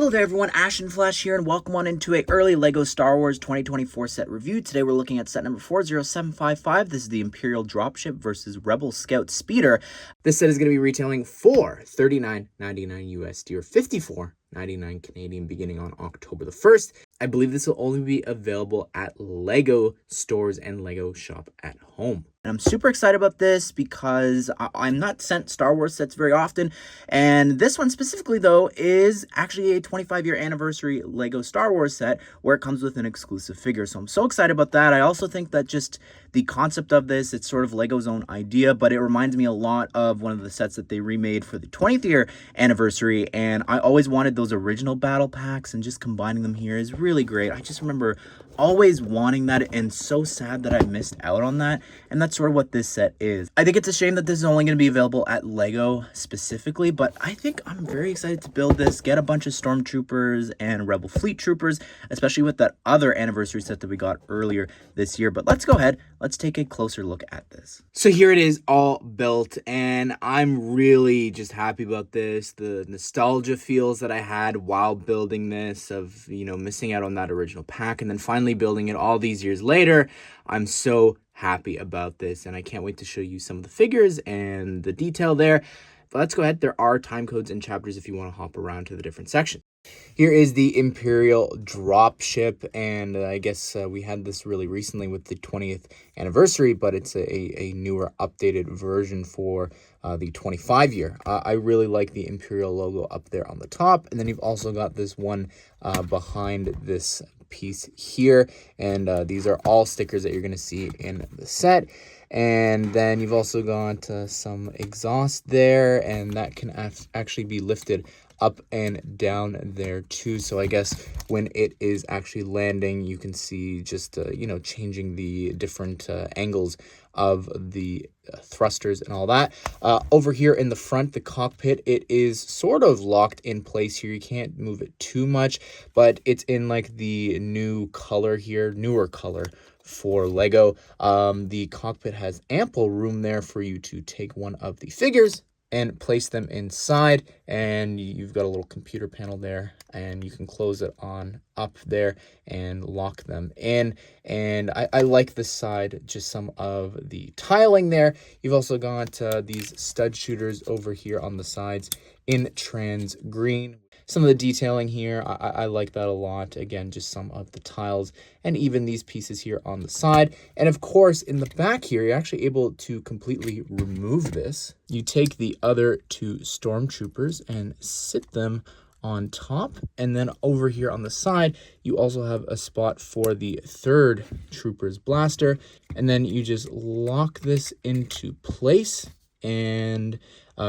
Hello there everyone, Ash and Flash here, and welcome on into a early LEGO Star Wars 2024 set review. Today we're looking at set number 40755. This is the Imperial Dropship versus Rebel Scout Speeder. This set is going to be retailing for $39.99 USD or $54.99 Canadian beginning on October the 1st. I believe this will only be available at LEGO stores and LEGO Shop at Home. And I'm super excited about this because I'm not sent Star Wars sets very often. And this one specifically, though, is actually a 25-year anniversary LEGO Star Wars set where it comes with an exclusive figure. So I'm so excited about that. I also think that just the concept of this, it's sort of LEGO's own idea, but it reminds me a lot of one of the sets that they remade for the 20th year anniversary. And I always wanted those original battle packs, and just combining them here is really great. I just remember always wanting that and so sad that I missed out on that, and that's sort of what this set is. I think it's a shame that this is only going to be available at LEGO specifically, but I think I'm very excited to build this, get a bunch of Stormtroopers and Rebel Fleet Troopers, especially with that other anniversary set that we got earlier this year. But let's go ahead, let's take a closer look at this. So here it is all built, and I'm really just happy about this. The nostalgia feels that I had while building this of, you know, missing out on that original pack, and then finally building it all these years later. I'm so happy about this, and I can't wait to show you some of the figures and the detail there. But let's go ahead. There are time codes and chapters if you want to hop around to the different sections. Here is the Imperial Dropship, and I guess we had this really recently with the 20th anniversary, but it's a newer, updated version for the 25 year. I really like the Imperial logo up there on the top, and then you've also got this one behind this piece here, and these are all stickers that you're going to see in the set. And then you've also got some exhaust there, and that can actually be lifted up and down there too. So I guess when it is actually landing, you can see just you know, changing the different angles of the thrusters and all that. Over here in the front, the cockpit, it is sort of locked in place here. You can't move it too much, but it's in like the new color here, newer color for LEGO. The cockpit has ample room there for you to take one of the figures and place them inside, and you've got a little computer panel there, and you can close it on up there and lock them in. And I like this side, just some of the tiling there. You've also got these stud shooters over here on the sides in trans green. Some of the detailing here, I like that a lot. Again, just some of the tiles and even these pieces here on the side. And of course, in the back here, you're actually able to completely remove this. You take the other two Stormtroopers and sit them on top, and then over here on the side you also have a spot for the third Trooper's blaster, and then you just lock this into place, and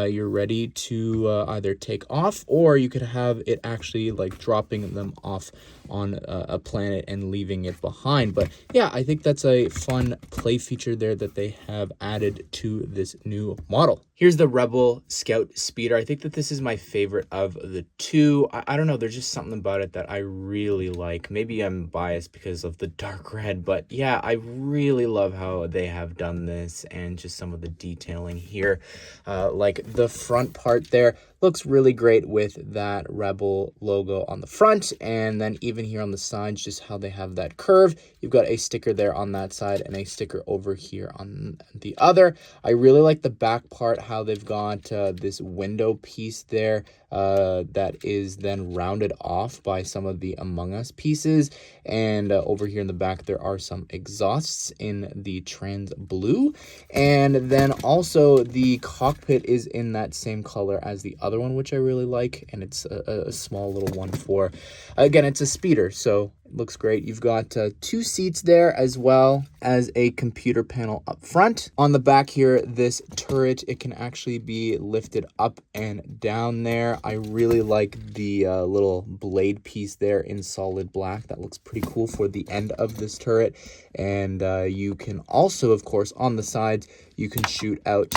you're ready to either take off, or you could have it actually like dropping them off on a planet and leaving it behind. But yeah, I think that's a fun play feature there that they have added to this new model. Here's the Rebel Scout Speeder. I think that this is my favorite of the two. I don't know, there's just something about it that I really like. Maybe I'm biased because of the dark red, but yeah, I really love how they have done this, and just some of the detailing here. Like the front part there looks really great with that Rebel logo on the front, and then even here on the sides, just how they have that curve. You've got a sticker there on that side and a sticker over here on the other. I really like the back part, how they've got this window piece there that is then rounded off by some of the Among Us pieces. And over here in the back, there are some exhausts in the trans blue. And then also the cockpit is in that same color as the other one, which I really like. And it's a small little one for, again, it's a speeder, so it looks great. You've got two seats there, as well as a computer panel up front. On the back here, this turret, it can actually be lifted up and down there. I really like the little blade piece there in solid black. That looks pretty cool for the end of this turret. And you can also, of course, on the sides, you can shoot out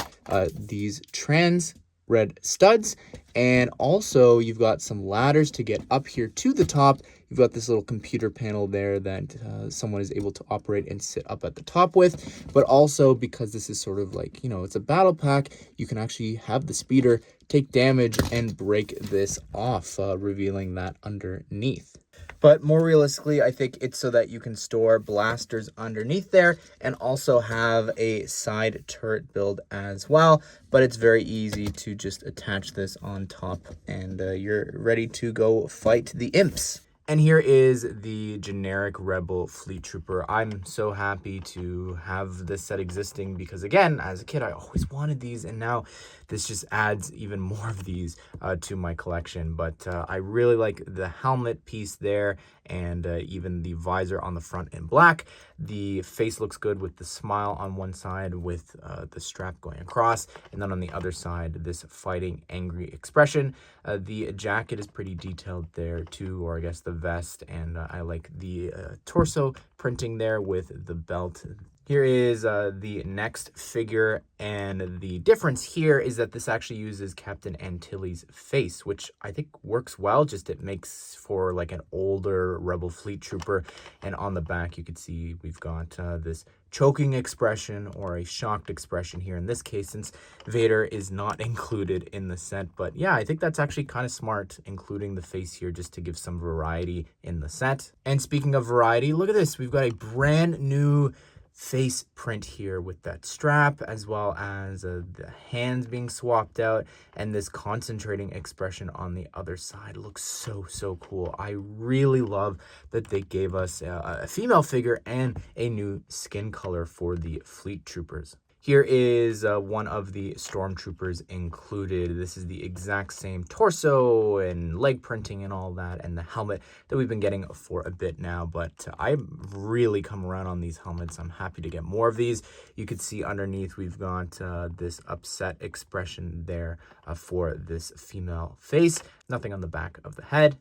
these trans red studs. And also you've got some ladders to get up here to the top. You've got this little computer panel there that someone is able to operate and sit up at the top with. But also, because this is sort of like, you know, it's a battle pack, you can actually have the speeder take damage and break this off, revealing that underneath. But more realistically, I think it's so that you can store blasters underneath there and also have a side turret build as well. But it's very easy to just attach this on top and you're ready to go fight the imps. And here is the generic Rebel Fleet Trooper. I'm so happy to have this set existing because, again, as a kid, I always wanted these, and now this just adds even more of these to my collection. But I really like the helmet piece there and even the visor on the front in black. The face looks good with the smile on one side with the strap going across, and then on the other side, this fighting, angry expression. The jacket is pretty detailed there too, or I guess the vest, and I like the torso printing there with the belt. Here is the next figure, and the difference here is that this actually uses Captain Antilles' face, which I think works well, just it makes for like an older Rebel Fleet Trooper. And on the back you can see we've got this choking expression or a shocked expression here in this case, since Vader is not included in the set. But yeah, I think that's actually kind of smart, including the face here just to give some variety in the set. And speaking of variety, look at this, we've got a brand new face print here with that strap, as well as the hands being swapped out, and this concentrating expression on the other side looks so cool. I really love that they gave us a female figure and a new skin color for the Fleet Troopers. Here is one of the Stormtroopers included. This is the exact same torso and leg printing and all that, and the helmet that we've been getting for a bit now. But I've really come around on these helmets. I'm happy to get more of these. You can see underneath we've got this upset expression there for this female face. Nothing on the back of the head.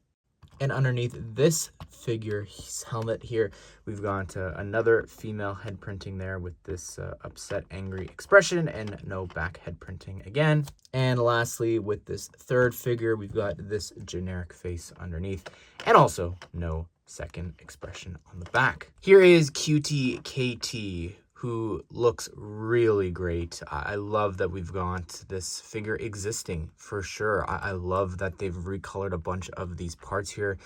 And underneath this figure's helmet here, we've got another female head printing there with this upset, angry expression, and no back head printing again. And lastly, with this third figure, we've got this generic face underneath, and also no second expression on the back. Here is Cutie KT, who looks really great. I love that we've got this figure existing for sure. I love that they've recolored a bunch of these parts here.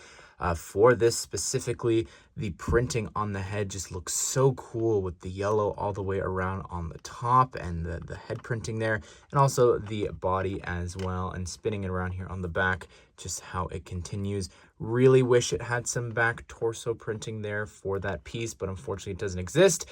For this specifically, the printing on the head just looks so cool with the yellow all the way around on the top and the head printing there, and also the body as well, and spinning it around here on the back, just how it continues. Really wish it had some back torso printing there for that piece, but unfortunately it doesn't exist.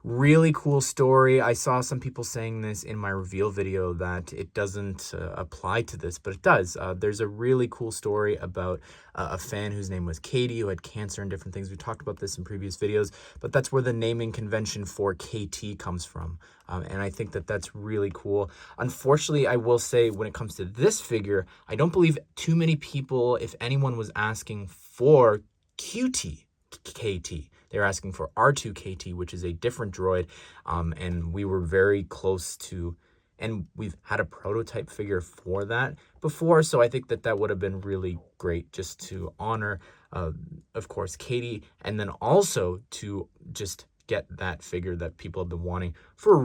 Really cool story. I saw some people saying this in my reveal video that it doesn't apply to this, but it does. There's a really cool story about a fan whose name was Katie, who had cancer and different things. We talked about this in previous videos, but that's where the naming convention for KT comes from. And I think that that's really cool. Unfortunately, I will say when it comes to this figure, I don't believe too many people, if anyone, was asking for QT KT. They're asking for R2KT, which is a different droid, and we were very close to, and we've had a prototype figure for that before, so I think that that would have been really great just to honor, of course, Katie, and then also to just get that figure that people have been wanting for a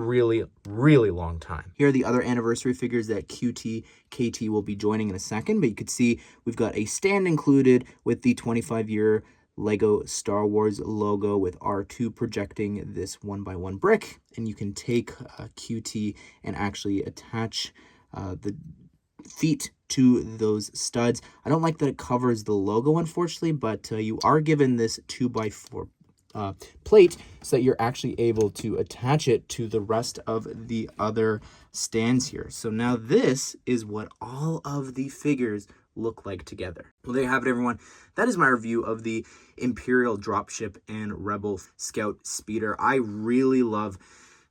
really long time. Here are the other anniversary figures that QT KT will be joining in a second, but you could see we've got a stand included with the 25-year Lego Star Wars logo with R2 projecting this 1x1 brick, and you can take QT and actually attach the feet to those studs. I don't like that it covers the logo, unfortunately, but you are given this 2x4 plate so that you're actually able to attach it to the rest of the other stands here. So now this is what all of the figures look like together. Well, there you have it, everyone. That is my review of the Imperial Dropship and Rebel Scout Speeder. I really love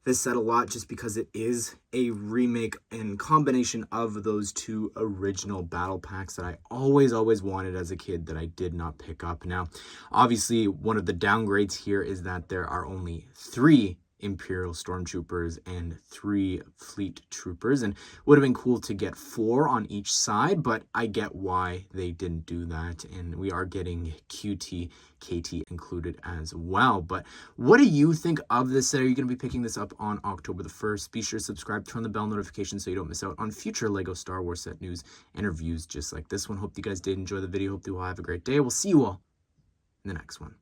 this set a lot just because it is a remake and combination of those two original battle packs that I always wanted as a kid that I did not pick up. Now, obviously, one of the downgrades here is that there are only 3 Imperial Stormtroopers and 3 Fleet Troopers, and would have been cool to get 4 on each side, but I get why they didn't do that, and we are getting QT, KT included as well. But what do you think of this set? Are you going to be picking this up on October the 1st? Be sure to subscribe, turn the bell notification so you don't miss out on future LEGO Star Wars set news and reviews just like this one. Hope you guys did enjoy the video. Hope you all have a great day. We'll see you all in the next one.